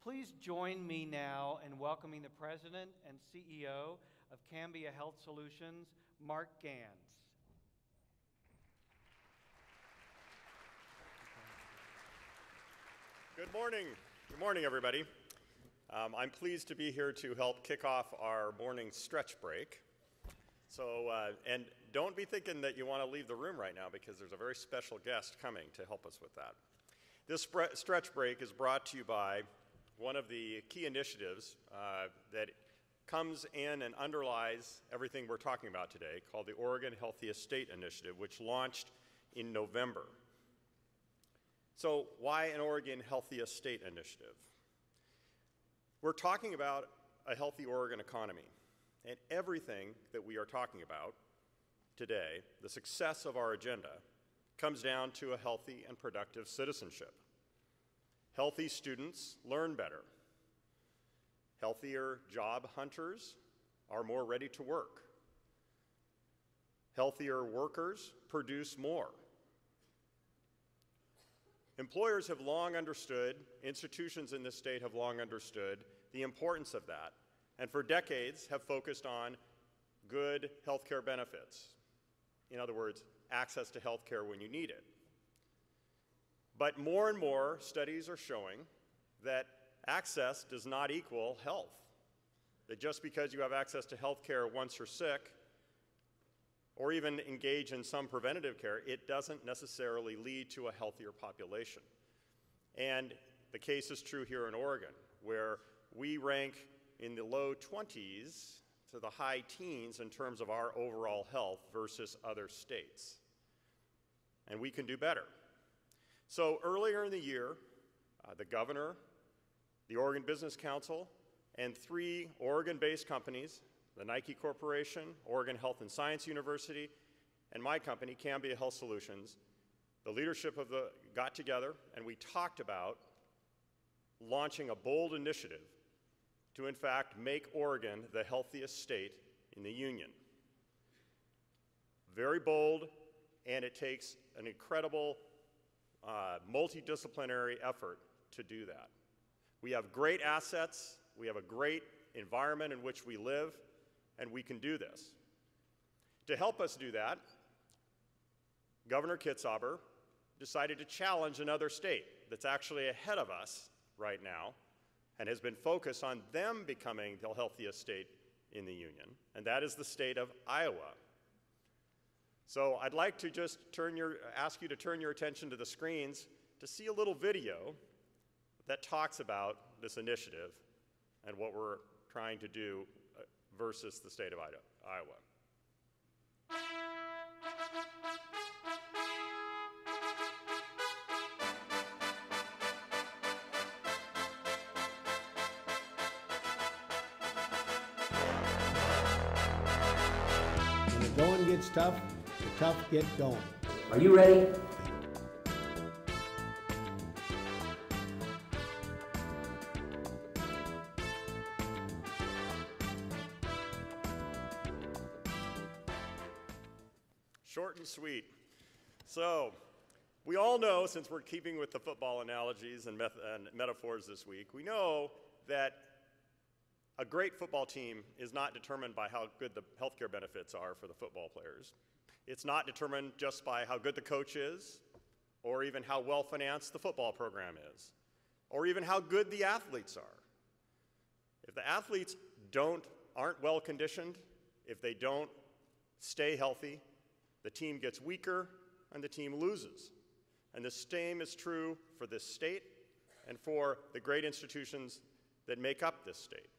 Please join me now in welcoming the President and CEO of Cambia Health Solutions, Mark Gans. Good morning. Good morning, everybody. I'm pleased to be here to help kick off our morning stretch break. And don't be thinking that you want to leave the room right now, because there's a very special guest coming to help us with that. This stretch break is brought to you by one of the key initiatives that comes in and underlies everything we're talking about today, called the Oregon Healthiest State Initiative, which launched in November. So why an Oregon Healthiest State Initiative? We're talking about a healthy Oregon economy, and everything that we are talking about today, the success of our agenda, comes down to a healthy and productive citizenship. Healthy students learn better. Healthier job hunters are more ready to work. Healthier workers produce more. Employers have long understood, institutions in this state have long understood the importance of that, and for decades have focused on good health care benefits. In other words, access to health care when you need it. But more and more studies are showing that access does not equal health. That just because you have access to health care once you're sick, or even engage in some preventative care, it doesn't necessarily lead to a healthier population. And the case is true here in Oregon, where we rank in the low 20s to the high teens in terms of our overall health versus other states. And we can do better. So earlier in the year, the governor, the Oregon Business Council, and 3 Oregon-based companies, the Nike Corporation, Oregon Health and Science University, and my company, Cambia Health Solutions, the leadership got together and we talked about launching a bold initiative to, in fact, make Oregon the healthiest state in the union. Very bold, and it takes an incredible multidisciplinary effort to do that. We have great assets, we have a great environment in which we live, and we can do this. To help us do that, Governor Kitzhaber decided to challenge another state that's actually ahead of us right now and has been focused on them becoming the healthiest state in the union, and that is the state of Iowa. So I'd like to just ask you to turn your attention to the screens to see a little video that talks about this initiative and what we're trying to do versus the state of Iowa. When the going gets tough, the tough get going. Are you ready? Short and sweet. So, we all know, since we're keeping with the football analogies and metaphors this week, we know that a great football team is not determined by how good the healthcare benefits are for the football players. It's not determined just by how good the coach is, or even how well-financed the football program is, or even how good the athletes are. If the athletes aren't well-conditioned, if they don't stay healthy, the team gets weaker and the team loses. And the same is true for this state and for the great institutions that make up this state.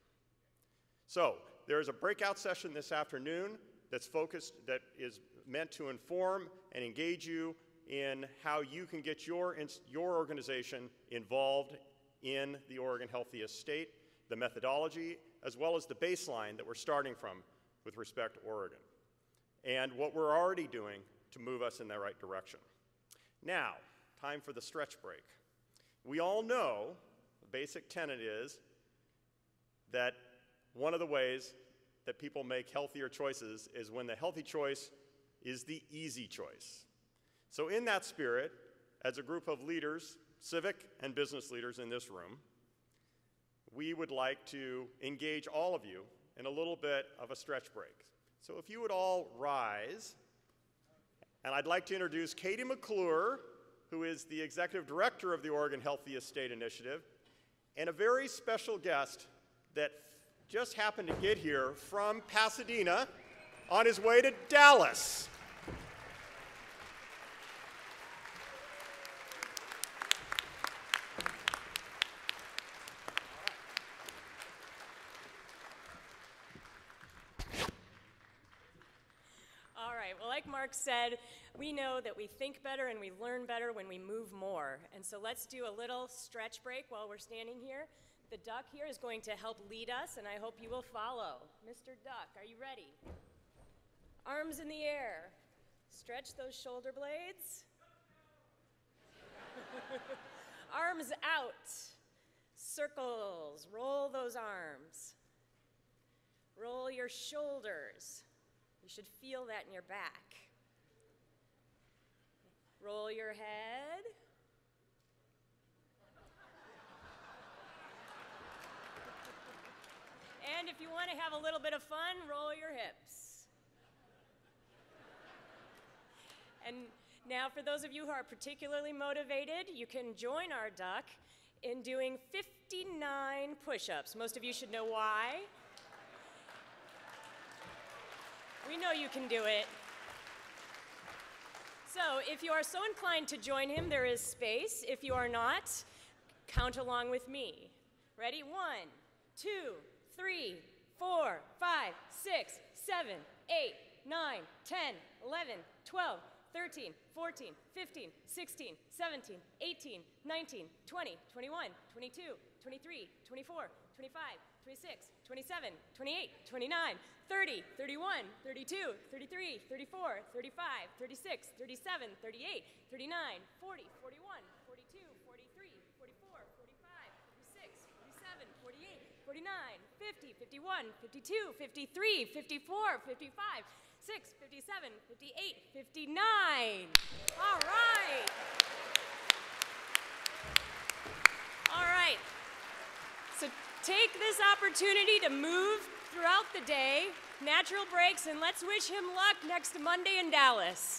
So there is a breakout session this afternoon that is meant to inform and engage you in how you can get your organization involved in the Oregon Healthiest State, the methodology, as well as the baseline that we're starting from with respect to Oregon, and what we're already doing to move us in the right direction. Now, time for the stretch break. We all know the basic tenet is that one of the ways that people make healthier choices is when the healthy choice is the easy choice. So in that spirit, as a group of leaders, civic and business leaders in this room, we would like to engage all of you in a little bit of a stretch break. So if you would all rise, and I'd like to introduce Katie McClure, who is the Executive Director of the Oregon Healthiest State Initiative, and a very special guest that just happened to get here from Pasadena on his way to Dallas. All right, well, like Mark said, we know that we think better and we learn better when we move more. And so let's do a little stretch break while we're standing here. The duck here is going to help lead us, and I hope you will follow. Mr. Duck, are you ready? Arms in the air. Stretch those shoulder blades. Arms out. Circles. Roll those arms. Roll your shoulders. You should feel that in your back. Roll your head. And if you want to have a little bit of fun, roll your hips. And now for those of you who are particularly motivated, you can join our duck in doing 59 push-ups. Most of you should know why. We know you can do it. So if you are so inclined to join him, there is space. If you are not, count along with me. Ready? 1, 2, 3, 4, 5, 6, 7, 8, 9, 10, 11, 12, 13, 14, 15, 16, 17, 18, 19, 20, 21, 22, 23, 24, 25, 26, 27, 28, 29, 30, 31, 32, 33, 34, 35, 36, 37, 38, 39, 40, 41, 42, 43, 44, 45, 46, 47, 48, 49, 50, 51, 52, 53, 54, 55, 6, 57, 58, 59. All right. All right. So take this opportunity to move throughout the day, natural breaks, and let's wish him luck next Monday in Dallas.